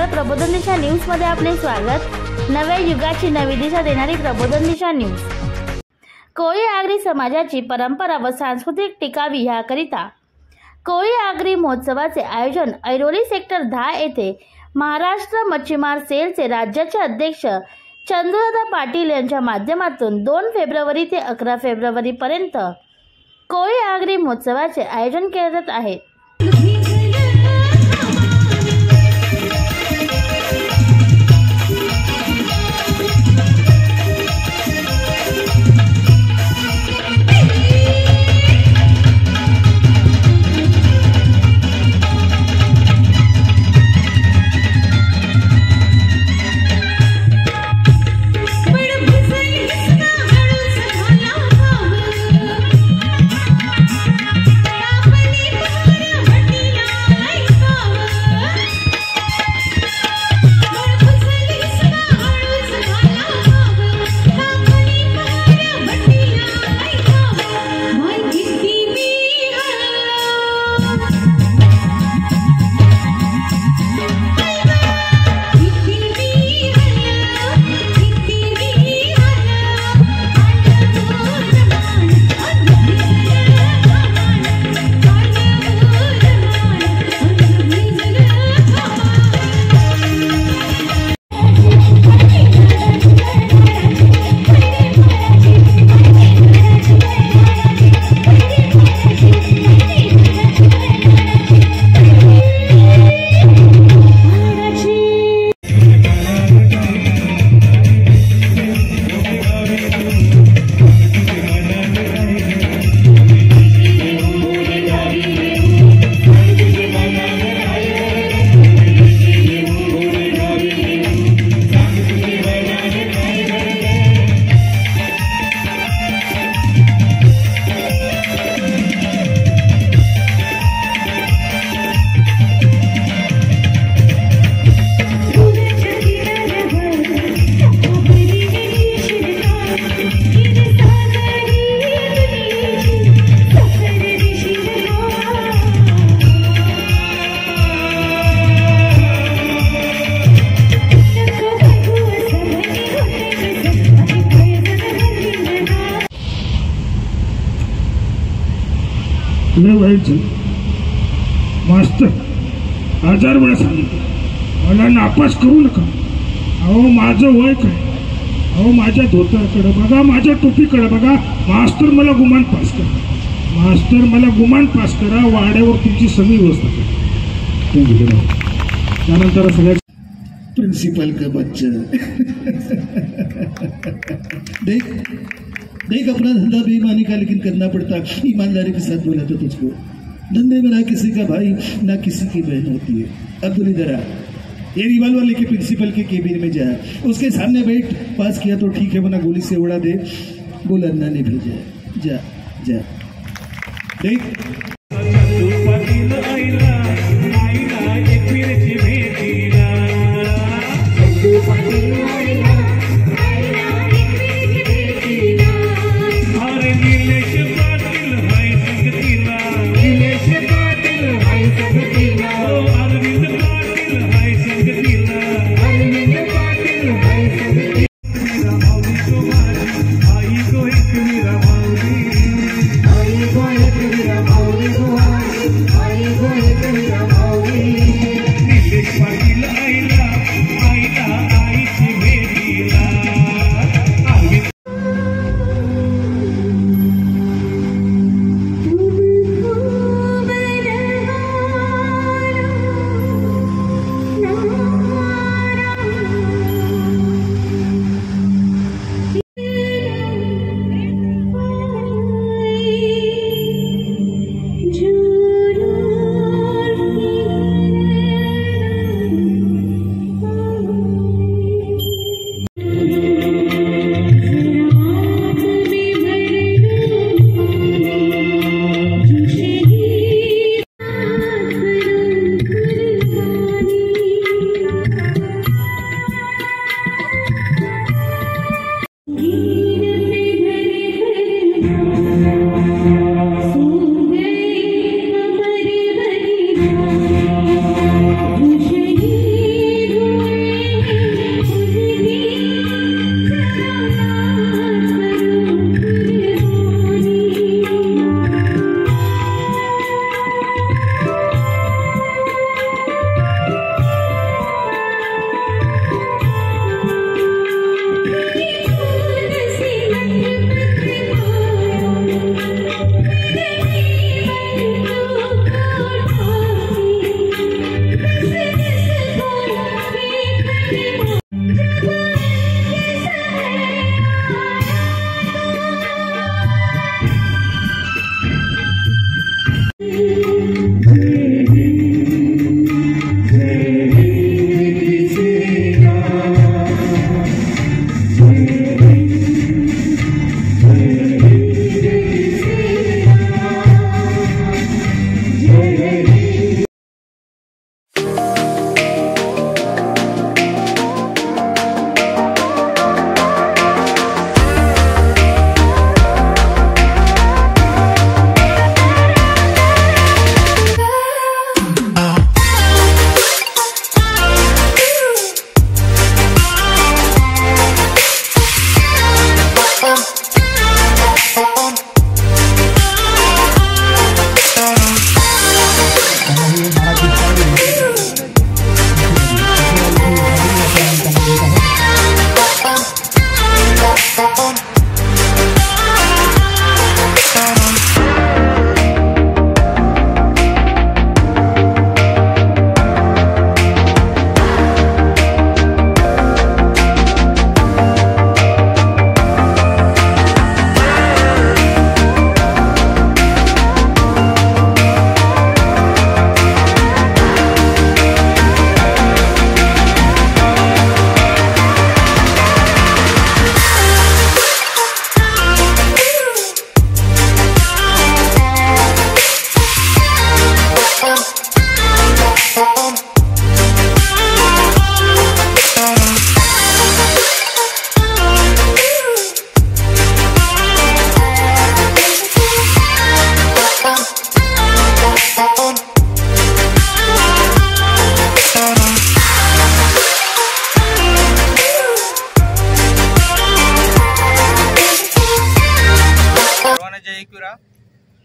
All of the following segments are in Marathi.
नमस्कार, प्रबोधन दिशा न्यूज मध्ये आपले स्वागत। नव्या युगाची नवी दिशा देणारी प्रबोधन दिशा न्यूज। कोळी आगरी समाजाची परंपरा व सांस्कृतिक टिकावी याकरिता कोळी आगरी महोत्सवाचे आयोजन ऐरोली सेक्टर 10 येथे महाराष्ट्र मच्छीमार सेलचे राज्याचे अध्यक्ष चंद्रदादा पाटील यांच्या माध्यमातून 2 फेब्रुवारी ते 11 फेब्रुवारी पर्यंत कोळी आगरी महोत्सवाचे आयोजन करण्यात आहे। मास्टर 1000 वेळा सांगितलं मला नापास करू नका। अहो माझं वय काय, अहो माझ्या धोतराकडे बघा, माझ्या टोपीकडे बघा। मास्टर मला गुमान पास करा, मास्टर मला गुमान पास करा, वाड्यावर तुमची सगळी व्यवस्था करा। त्यानंतर सगळ्या प्रिंसिपल का बच्चा देख अपना धंधा बेईमानी का लेकिन करना पड़ता, ईमानदारी के साथ बोला तो तुझको। धंधे में ना किसी का भाई ना किसी की बहन होती है। अब्दुल इधर आ, ये रिवॉल्वर लेके प्रिंसिपल के केबिन में जा, उसके सामने बैठ। पास किया तो ठीक है, वरना गोली से उड़ा दे। बोल अन्ना ने भेजा, जा जा देख। आई को एक मेरा माऊली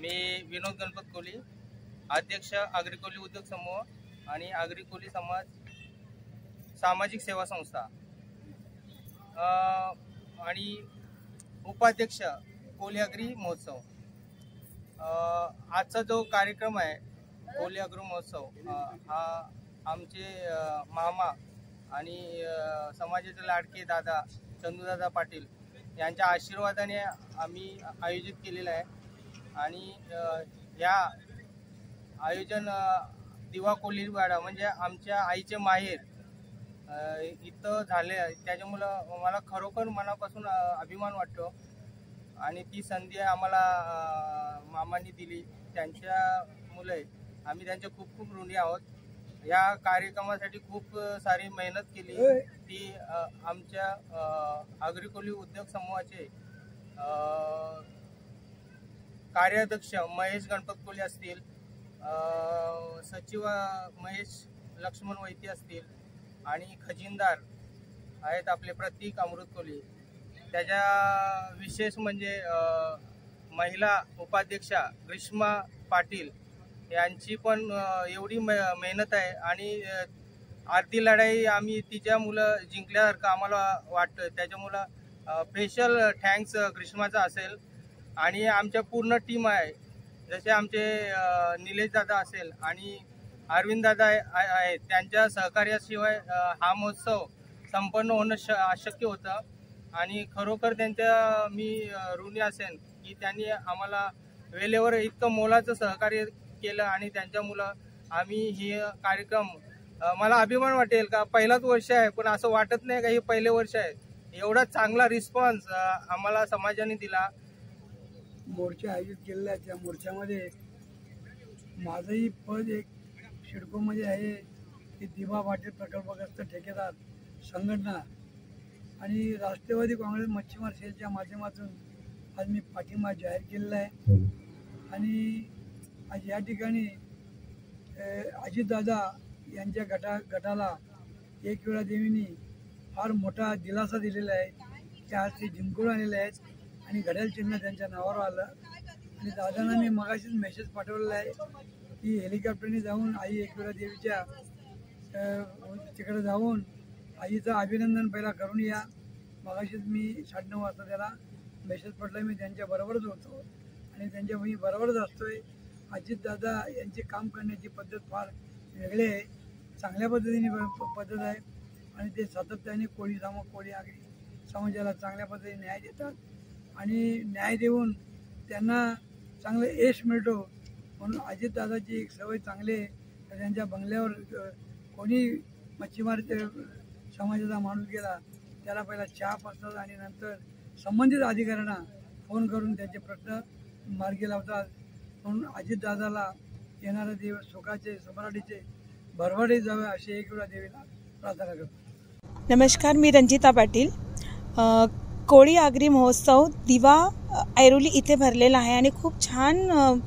मी विनोद गणपत कोली, अध्यक्ष आगरी कोली उद्योग समूह आणि आगरी कोली समाज सामाजिक सेवा संस्था आणि उपाध्यक्ष कोली आगरी महोत्सव। आजचा जो कार्यक्रम आहे कोली आगरी महोत्सव हा आमचे मामा आणि समाजाचे लाडके दादा चंदूदादा पाटील यांच्या आशीर्वादाने आम्ही आयोजित केलेला आहे। आणि या आयोजन दिवा कोलीवाडा म्हणजे आमच्या आईचे माहेर इथं झाले, त्याच्यामुळं मला खरोखर मनापासून अभिमान वाटतो आणि ती संधी आम्हाला मामांनी दिली, त्यांच्यामुळे आम्ही त्यांचे खूप खूप ऋणी आहोत। या कार्यक्रमासाठी खूप सारी मेहनत केली, ती आमच्या आगरी कोली उद्योग समूहाचे कार्याध्यक्ष महेश गणपत कोली असतील, सचिव महेश लक्ष्मण वैती असतील आणि खजिनदार आहेत आपले प्रतीक अमृत कोली। त्याच्या विशेष म्हणजे महिला उपाध्यक्षा ग्रीष्मा पाटील यांची पण एवढी मेहनत आहे आणि आरती लढाई आम्ही तिच्या मुलं जिंकल्यासारखं आम्हाला वाटतं, त्याच्यामुळं स्पेशल थँक्स ग्रीष्माचा असेल। आणि आमच्या पूर्ण टीम आहे, जसे आमचे निलेश दादा असेल आणि अरविंद दादा आहेत, त्यांच्या सहकार्याशिवाय हा महोत्सव संपन्न होणं अशक्य होतं आणि खरोखर त्यांच्या मी ऋणी असेन की त्यांनी आम्हाला वेळेवर इतकं मोलाचं सहकार्य केलं आणि त्यांच्यामुळं आम्ही हे कार्यक्रम मला अभिमान वाटेल का पहिलाच वर्ष आहे, पण असं वाटत नाही का हे पहिले वर्ष आहे। एवढा चांगला रिस्पॉन्स आम्हाला समाजाने दिला। मोर्चा आयोजित केलेला आहे, त्या मोर्चामध्ये माझंही पद एक सिडकोमध्ये आहे की दिवा पाटील प्रकल्पग्रस्त ठेकेदार संघटना आणि राष्ट्रवादी काँग्रेस मच्छीमार सेलच्या माध्यमातून आज मी पाठिंबा जाहीर केलेला आहे। आणि आज या ठिकाणी अजितदादा यांच्या गटाला एक वेळा देवींनी फार मोठा दिलासा दिलेला आहे की आज ते जिंकून आलेले आहेत आणि घड्याळ चिन्ह त्यांच्या नावावर आलं। आणि दादांना मी मगाशीच मेसेज पाठवलेला आहे की हेलिकॉप्टरने जाऊन आई एकविरा देवीच्या तिकडे जाऊन आईचं अभिनंदन पहिला करून या। मगाशीच मी 9:30 वाजता त्याला मेसेज पाठवला, मी त्यांच्याबरोबरच होतो आणि त्यांच्या मी बरोबरच असतोय। अजितदादा यांची काम करण्याची पद्धत फार वेगळी आहे, चांगल्या पद्धतीने पद्धत आहे आणि ते सातत्याने कोळी आगरी समाजाला चांगल्या पद्धतीने न्याय देतात आणि न्याय देऊन त्यांना चांगलं यश मिळतो। म्हणून अजितदादाची एक सवय चांगली आहे, तर त्यांच्या बंगल्यावर कोणी मच्छीमार समाजाचा माणूस गेला त्याला पहिला चहा पाजतात आणि नंतर संबंधित अधिकाऱ्यांना फोन करून त्यांचे प्रश्न मार्गी लावतात। म्हणून अजितदादाला येणारे दिवस सुखाचे सम्राटीचे भरभराटीत जावे अशी एक वेळा देवीला प्रार्थना करतो। नमस्कार, मी रंजिता पाटील। कोळी आगरी महोत्सव दिवा ऐरोली इथे भरलेला आहे आणि खूप छान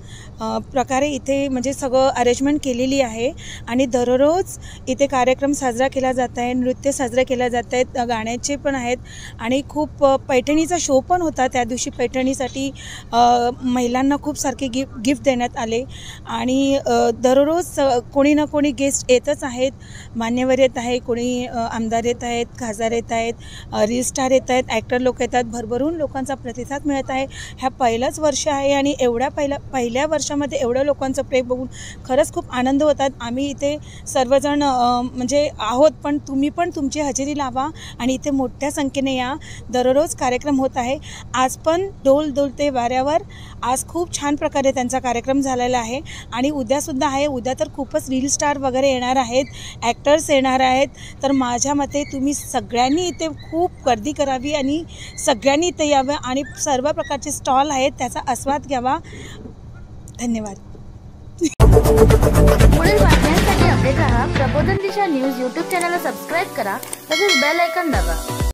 प्रकारे इथे म्हणजे सगळं अरेंजमेंट केलेली आहे आणि दररोज इथे कार्यक्रम साजरा केला जात आहे, नृत्य साजरा केला जात आहेत, गाण्याचे पण आहेत आणि खूप पैठणीचा शो पण होता त्या दिवशी. पैठणीसाठी महिलांना खूप सारखे गिफ्ट देण्यात आले आणि दररोज कोणी ना कोणी गेस्ट येतच आहेत, मान्यवर येत आहे, कोणी आमदार येत आहेत, खासदार येत आहेत, रील स्टार येत आहेत, ॲक्टर लोक येतात, भरभरून लोकांचा प्रतिसाद मिळत आहे. ह्या पहिलंच वर्ष आहे आणि एवढ्या पहिल्या वर्षामध्ये एवढ्या लोकांचं प्रेम बघून खरंच खूप आनंद होतात. आम्ही इथे सर्वजण म्हणजे आहोत, पण तुम्ही पण तुमची हजेरी लावा आणि इथे मोठ्या संख्येने या. दररोज कार्यक्रम होत आहे. आज पण डोल डोलते वाऱ्यावर आज खूप छान प्रकारे त्यांचा कार्यक्रम झालेला आहे आणि उद्यासुद्धा आहे. उद्या तर खूपच रील स्टार वगैरे येणार आहेत, ॲक्टर्स येणार आहेत. तर माझ्या मते तुम्ही सगळ्यांनी इथे खूप गर्दी करावी आणि सगळ्यांनी इथे यावं आणि सर्व प्रकारचे स्टॉल आहेत त्याचा आस्वाद घ्यावा. धन्यवाद. पुढील बातम्यांसाठी अपडेट रहा. प्रबोधन दिशा न्यूज यूट्यूब चॅनलला सबस्क्राईब करा तसेच बेल आयकॉन दाबा.